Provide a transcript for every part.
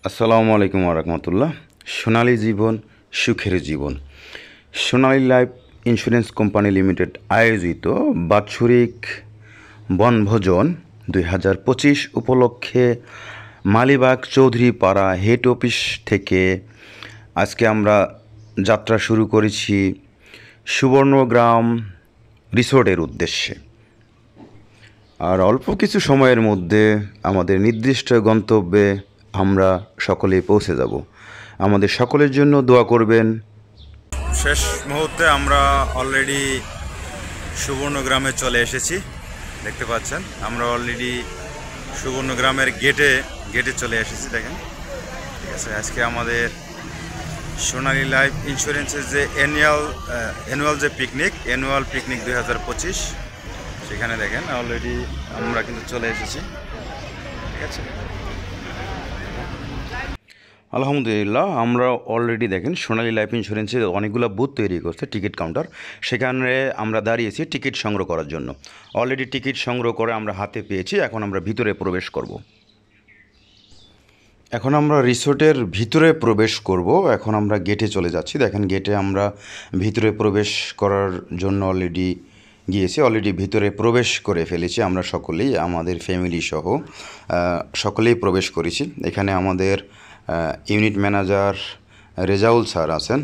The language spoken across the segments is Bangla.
আসসালামু আলাইকুম রাহমাতুল্লাহ। সোনালী জীবন সুখের জীবন। সোনালী লাইফ ইন্স্যুরেন্স কোম্পানি লিমিটেড আয়োজিত বাৎসরিক বনভোজন 2025 উপলক্ষে মালিবাগ চৌধুরী পাড়া হেড অফিস থেকে আজকে আমরা যাত্রা শুরু করেছি সুবর্ণগ্রাম রিসোর্টের উদ্দেশ্যে। আর অল্প কিছু সময়ের মধ্যে আমাদের নির্দিষ্ট গন্তব্যে আমরা সকলেই পৌঁছে যাব। আমাদের সকলের জন্য দোয়া করবেন। শেষ মুহূর্তে আমরা অলরেডি সুবর্ণগ্রামে চলে এসেছি, দেখতে পাচ্ছেন। আমরা অলরেডি সুবর্ণগ্রামের গেটে চলে এসেছি, দেখেন। ঠিক আছে, আজকে আমাদের সোনালী লাইফ ইন্স্যুরেন্সের যে অ্যানুয়াল যে অ্যানুয়াল পিকনিক 2025, সেখানে দেখেন অলরেডি আমরা কিন্তু চলে এসেছি। ঠিক আছে, আলহামদুলিল্লাহ। আমরা অলরেডি দেখেন সোনালী লাইফ ইন্স্যুরেন্সের অনেকগুলো বুথ তৈরি করছে, টিকিট কাউন্টার। সেখানে আমরা দাঁড়িয়েছি টিকিট সংগ্রহ করার জন্য। অলরেডি টিকিট সংগ্রহ করে আমরা হাতে পেয়েছি। এখন আমরা ভিতরে প্রবেশ করব। এখন আমরা রিসোর্টের ভিতরে প্রবেশ করব। এখন আমরা গেটে চলে যাচ্ছি। দেখেন, গেটে আমরা ভিতরে প্রবেশ করার জন্য অলরেডি ভিতরে প্রবেশ করে ফেলেছি। আমরা সকলেই, আমাদের ফ্যামিলি সহ সকলেই প্রবেশ করেছি। এখানে আমাদের ইউনিট ম্যানেজার রেজাউল স্যার আছেন,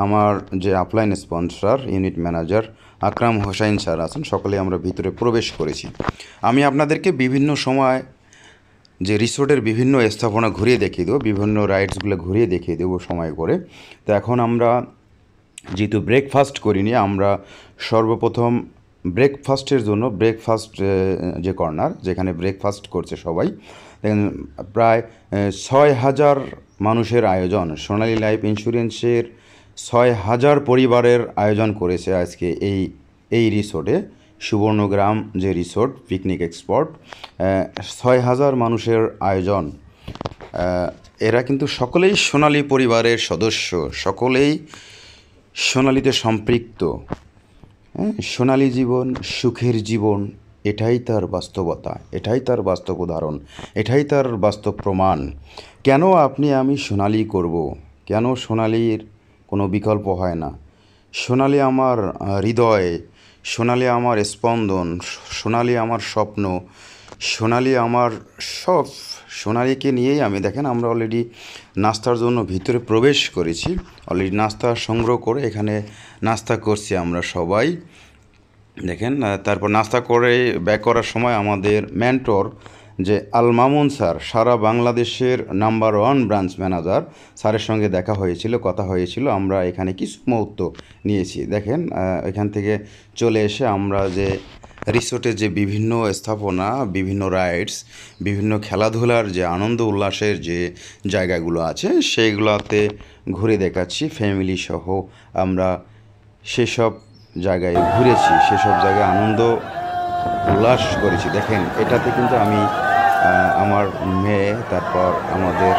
আমার যে আপলাইন স্পন্সর ইউনিট ম্যানেজার আকরাম হোসাইন স্যার আছেন। সকলেই আমরা ভিতরে প্রবেশ করেছি। আমি আপনাদেরকে বিভিন্ন সময় যে রিসোর্টের বিভিন্ন স্থাপনা ঘুরিয়ে দেখিয়ে দেবো, বিভিন্ন রাইডসগুলো ঘুরিয়ে দেখিয়ে দেবো সময় করে। তো এখন আমরা যেহেতু ব্রেকফাস্ট করিনি, আমরা সর্বপ্রথম ব্রেকফাস্টের জন্য যে কর্নার, যেখানে ব্রেকফাস্ট করছে সবাই, দেখেন প্রায় 6,000 মানুষের আয়োজন। সোনালী লাইফ ইন্স্যুরেন্সের 6,000 পরিবারের আয়োজন করেছে আজকে এই রিসোর্টে, সুবর্ণগ্রাম যে রিসোর্ট পিকনিক এক্সপট। 6,000 মানুষের আয়োজন। এরা কিন্তু সকলেই সোনালী পরিবারের সদস্য, সকলেই সোনালীতে সম্পৃক্ত। সোনালী জীবন সুখের জীবন, এটাই তার বাস্তবতা, এটাই তার বাস্তব উদাহরণ, এটাই তার বাস্তব প্রমাণ। কেন আপনি আমি সোনালী করব? কেন সোনালীর কোনো বিকল্প হয় না? সোনালী আমার হৃদয়, সোনালী আমার স্পন্দন, সোনালী আমার স্বপ্ন, সোনালী আমার সব। সোনালীকে নিয়েই আমি, দেখেন আমরা অলরেডি নাস্তার জন্য ভিতরে প্রবেশ করেছি। অলরেডি নাস্তা সংগ্রহ করে এখানে নাস্তা করছি আমরা সবাই, দেখেন। তারপর নাস্তা করে ব্যাক করার সময় আমাদের মেন্টর যে আল মামুন স্যার, সারা বাংলাদেশের নাম্বার 1 ব্রাঞ্চ ম্যানেজার, স্যারের সঙ্গে দেখা হয়েছিল, কথা হয়েছিল। আমরা এখানে কিছু মুহূর্ত নিয়েছি। দেখেন, এখান থেকে চলে এসে আমরা যে রিসোর্টের যে বিভিন্ন স্থাপনা, বিভিন্ন রাইডস, বিভিন্ন খেলাধুলার যে আনন্দ উল্লাসের যে জায়গাগুলো আছে, সেইগুলোতে ঘুরে দেখাচ্ছি ফ্যামিলি সহ। আমরা সেসব জায়গায় ঘুরেছি, সেসব জায়গায় আনন্দ উল্লাস করেছি। দেখেন, এটাতে কিন্তু আমি, আমার মেয়ে, তারপর আমাদের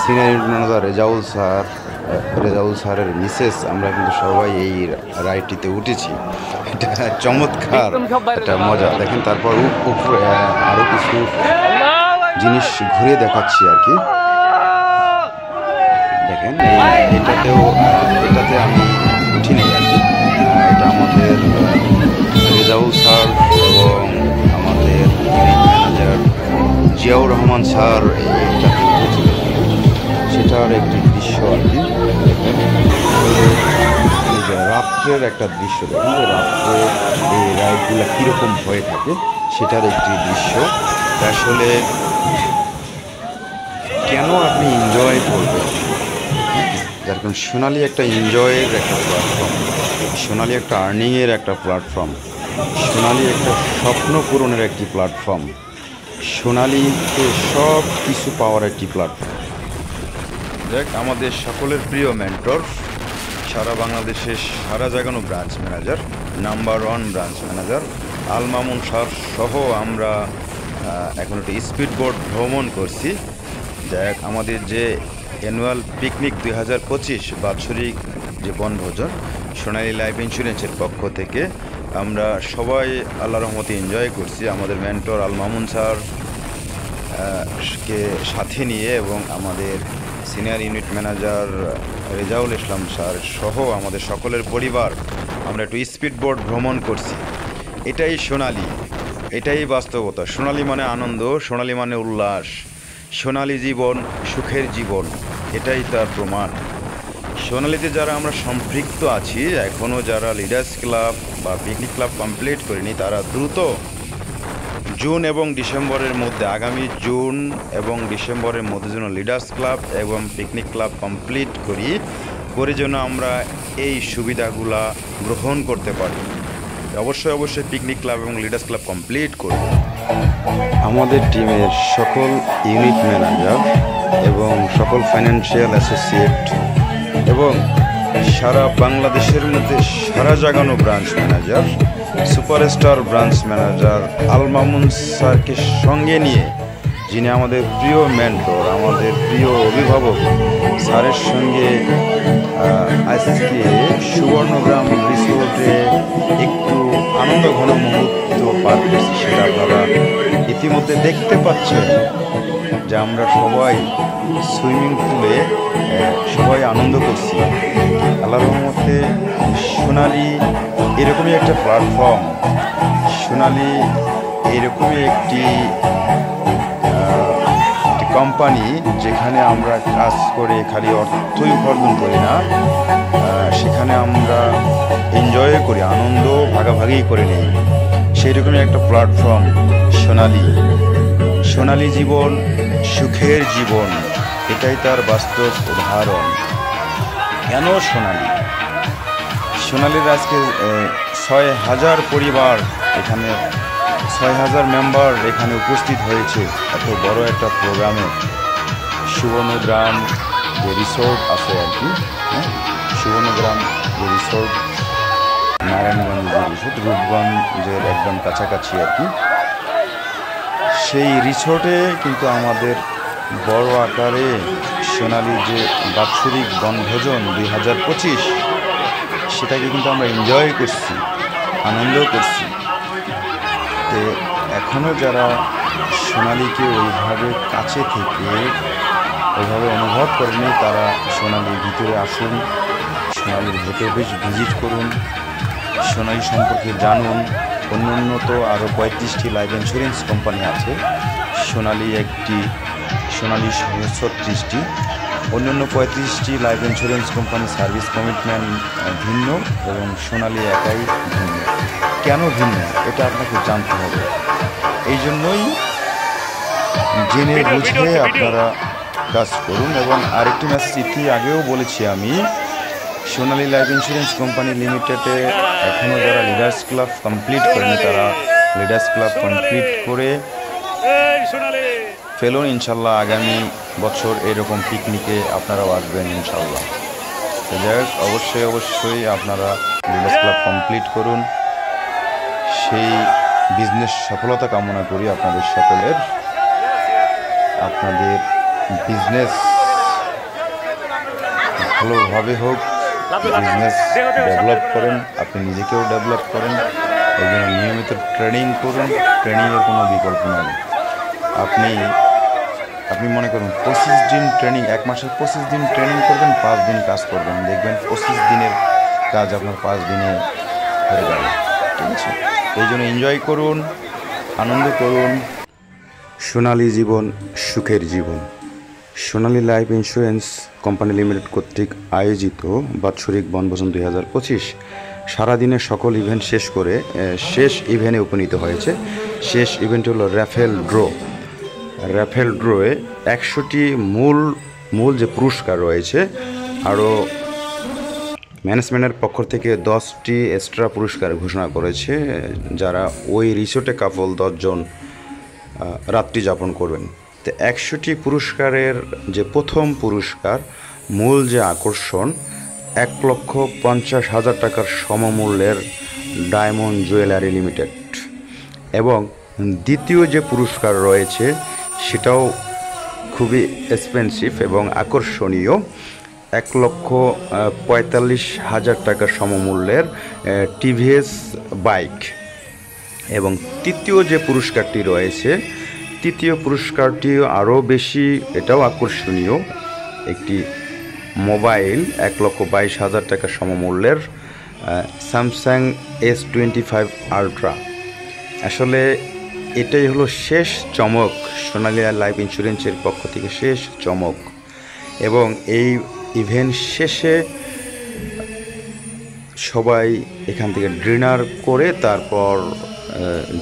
সিনিয়র ম্যানেজার রেজাউল স্যারের মিসেস, আমরা কিন্তু সবাই এই রাইডটিতে উঠেছি। এটা চমৎকার একটা মজা। দেখেন, তারপর উপরে আরও কিছু জিনিস ঘুরে দেখাচ্ছি আর কি। দেখেন, এটাতে আমি উঠিনি আর কি। এটা আমাদের রেজাউল স্যার এবং আমাদের ম্যানেজার জিয়াউর রহমান স্যার এইটাতে উঠেছিলেন। সেটার একটি দৃশ্য আর কি। রাত্রের একটা দৃশ্য, দেখুন যে রাত্রে এই রাইডগুলো কীরকম হয়ে থাকে, সেটার একটি দৃশ্য। আসলে কেন আপনি এনজয় করবেন? যার কারণ সোনালী একটা এনজয়ের একটা প্ল্যাটফর্ম, সোনালী একটা আর্নিংয়ের একটা প্ল্যাটফর্ম, সোনালী একটা স্বপ্ন পূরণের একটি প্ল্যাটফর্ম, সোনালীতে সব কিছু পাওয়ার একটি প্ল্যাটফর্ম। দেখ, আমাদের সকলের প্রিয় মেন্টর, সারা বাংলাদেশের সারা জাগানো branch manager, number 1 branch manager Al Mamun sir সহ আমরা এখন একটা স্পিড বোট ভ্রমণ করছি। দেখ, আমাদের যে অ্যানুয়াল পিকনিক 2025 বাৎসরিক যে বনভোজন সোনালী লাইফ ইন্স্যুরেন্সের পক্ষ থেকে আমরা সবাই আল্লাহর রহমতে এনজয় করছি। আমাদের মেন্টর আল মামুন স্যার, কে সাথে নিয়ে এবং আমাদের সিনিয়র ইউনিট ম্যানেজার রেজাউল ইসলাম স্যার সহ আমাদের সকলের পরিবার আমরা একটু স্পিড বোট ভ্রমণ করছি। এটাই সোনালি, এটাই বাস্তবতা। সোনালি মানে আনন্দ, সোনালি মানে উল্লাস, সোনালি জীবন সুখের জীবন, এটাই তার প্রমাণ। সোনালিতে যারা আমরা সম্পৃক্ত আছি, এখনও যারা লিডার্স ক্লাব বা পিকনিক ক্লাব কমপ্লিট করিনি, তারা দ্রুত জুন এবং ডিসেম্বরের মধ্যে, আগামী জুন এবং ডিসেম্বরের মধ্যে যেন লিডার্স ক্লাব এবং পিকনিক ক্লাব কমপ্লিট করে যেন আমরা এই সুবিধাগুলা গ্রহণ করতে পারি। অবশ্যই পিকনিক ক্লাব এবং লিডার্স ক্লাব কমপ্লিট করব। আমাদের টিমের সকল ইউনিট ম্যানেজার এবং সকল ফাইন্যান্সিয়াল অ্যাসোসিয়েট এবং সারা বাংলাদেশের মধ্যে সারা জাগানো branch manager, superstar branch manager Al Mamun স্যারকে সঙ্গে নিয়ে, যিনি আমাদের প্রিয় মেন্টর, আমাদের প্রিয় অভিভাবক, স্যারের সঙ্গে আজকে সুবর্ণগ্রাম রিসোর্টে একটু আনন্দ ঘন মুহূর্ত পার করছি। সেটা আপনারা ইতিমধ্যে দেখতে পাচ্ছেন যে আমরা সবাই সুইমিং পুলে সবাই আনন্দ করছি। আল্লাহর রহমতে সোনালি এরকমই একটা প্ল্যাটফর্ম, সোনালি এরকমই একটি কোম্পানি যেখানে আমরা কাজ করে খালি অর্থই উপার্জন করি না, সেখানে আমরা এনজয় করি, আনন্দ ভাগাভাগি করে নিই। সেই রকমই একটা প্ল্যাটফর্ম সোনালি। সোনালি জীবন সুখের জীবন, এটাই তার বাস্তব উদাহরণ। কেন সোনালি? সোনালির আজকে ৬,০০০ পরিবার, এখানে ৬,০০০ মেম্বার এখানে উপস্থিত হয়েছে এত বড় একটা প্রোগ্রামে। সুবর্ণগ্রাম যে রিসোর্ট আছে আর কি, সুবর্ণগ্রাম যে রিসোর্ট, নারায়ণগঞ্জ যে রিসোর্ট, রূপগঞ্জের একদম কাছাকাছি আর কি, সেই রিসোর্টে কিন্তু আমাদের বড় আকারে সোনালির যে বাৎসরিক বনভোজন ২০২৫, সেটাকে কিন্তু আমরা এনজয় করছি, আনন্দ করছি। তো এখনও যারা সোনালিকে ওইভাবে কাছে থেকে ওইভাবে অনুভব করেনি, তারা সোনালির ভিতরে আসুন, সোনালির ভেতরে ভিজিট করুন, সোনালি সম্পর্কে জানুন। অন্য তো আরও ৩৫টি লাইফ ইন্স্যুরেন্স কোম্পানি আছে, সোনালি একটি, সোনালি ৩৬টি, অন্যান্য ৩৫টি life insurance company service commitment ভিন্ন এবং সোনালি একাই ভিন্ন। কেন ভিন্ন এটা আপনাকে জানতে হবে। এই জন্যই জেনে বুঝে আপনারা কাজ করুন। এবং আরেকটি মেসেজ আগেও বলেছি আমি, সোনালি লাইফ ইন্স্যুরেন্স কোম্পানি লিমিটেডে এখনও যারা লিডার্স ক্লাব কমপ্লিট করেনি, তারা লিডার্স ক্লাব কমপ্লিট করে ফেলুন। ইনশাল্লাহ আগামী বছর এরকম পিকনিকে আপনারাও আসবেন ইনশাল্লাহ। তো যাই হোক, অবশ্যই আপনারা লিডার্স ক্লাব কমপ্লিট করুন। সেই বিজনেস সফলতা কামনা করি আপনাদের সকলের। আপনাদের বিজনেস ভালোভাবে হোক, বিজনেস ডেভেলপ করেন, আপনি নিজেকেও ডেভেলপ করেন। এই জন্য নিয়মিত ট্রেনিং করুন, ট্রেনিংয়ের কোনো বিকল্প নেই। আপনি মনে করুন 25 দিন ট্রেনিং, 1 মাসের 25 দিন ট্রেনিং করবেন, 5 দিন কাজ করবেন, দেখবেন 25 দিনের কাজ আপনার 5 দিনে হয়ে যাবে। ঠিক আছে? এই জন্য এনজয় করুন, আনন্দ করুন। সোনালি জীবন সুখের জীবন। সোনালি লাইফ ইন্স্যুরেন্স কোম্পানি লিমিটেড কর্তৃক আয়োজিত বাৎসরিক বনভোজন 2025 সারাদিনের সকল ইভেন্ট শেষ করে শেষ ইভেন্টে উপনীত হয়েছে। শেষ ইভেন্ট হলো র্যাফেল ড্রয়ে 100টি মূল যে পুরস্কার রয়েছে, আরও ম্যানেজমেন্টের পক্ষ থেকে 10টি এক্সট্রা পুরস্কার ঘোষণা করেছে, যারা ওই রিসোর্টে কাপল 10 জন রাত্রি যাপন করবেন। তো 100টি পুরস্কারের যে প্রথম পুরস্কার, মূল যে আকর্ষণ, 1,50,000 টাকার সমমূল্যের ডায়মন্ড জুয়েলারি লিমিটেড। এবং দ্বিতীয় যে পুরস্কার রয়েছে সেটাও খুবই এক্সপেন্সিভ এবং আকর্ষণীয়, 1,45,000 টাকার সমমূল্যের টিভিএস বাইক। এবং তৃতীয় যে পুরস্কারটি রয়েছে তৃতীয় পুরস্কারটি আরও বেশি, এটাও আকর্ষণীয়, একটি মোবাইল 1,22,000 টাকা সমমূল্যের স্যামসাং S25 আলট্রা। আসলে এটাই হলো শেষ চমক, সোনালী লাইফ ইন্স্যুরেন্সের পক্ষ থেকে শেষ চমক। এবং এই ইভেন্ট শেষে সবাই এখান থেকে ডিনার করে তারপর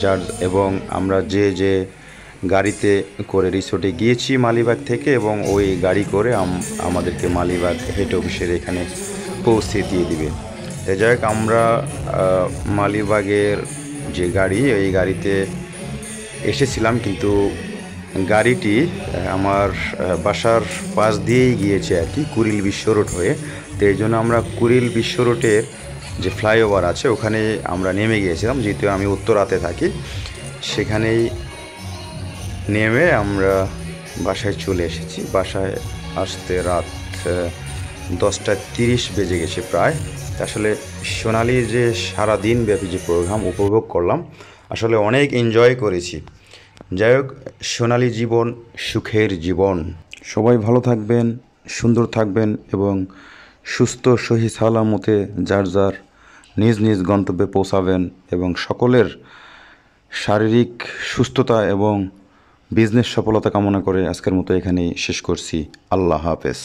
যার এবং আমরা যে গাড়িতে করে রিসোর্টে গিয়েছি মালিবাগ থেকে, এবং ওই গাড়ি করে আমাদেরকে মালিবাগ হেড অফিসের এখানে পৌঁছে দিয়ে দিবে। যাই হোক, আমরা মালিবাগের যে গাড়ি, এই গাড়িতে এসেছিলাম, কিন্তু গাড়িটি আমার বাসার পাশ দিয়েই গিয়েছে আর কি, কুড়িল বিশ্ব রোড হয়ে। তো এই জন্য আমরা কুড়িল বিশ্ব রোডের যে ফ্লাইওভার আছে ওখানে আমরা নেমে গিয়েছিলাম, যেহেতু আমি উত্তরাতে থাকি। সেখানেই নেমে আমরা বাসায় চলে এসেছি। বাসায় আসতে রাত 10:30 বেজে গেছে প্রায়। আসলে সোনালী যে সারাদিন ব্যাপী যে প্রোগ্রাম উপভোগ করলাম, আসলে অনেক এনজয় করেছি। যাই হোক, সোনালী জীবন সুখের জীবন। সবাই ভালো থাকবেন, সুন্দর থাকবেন এবং সুস্থ সহি সালামতে যার যার নিজ নিজ গন্তব্যে পৌঁছাবেন, এবং সকলের শারীরিক সুস্থতা এবং বিজনেস সফলতা কামনা করে আজকের মতো এখানেই শেষ করছি। আল্লাহ হাফেজ।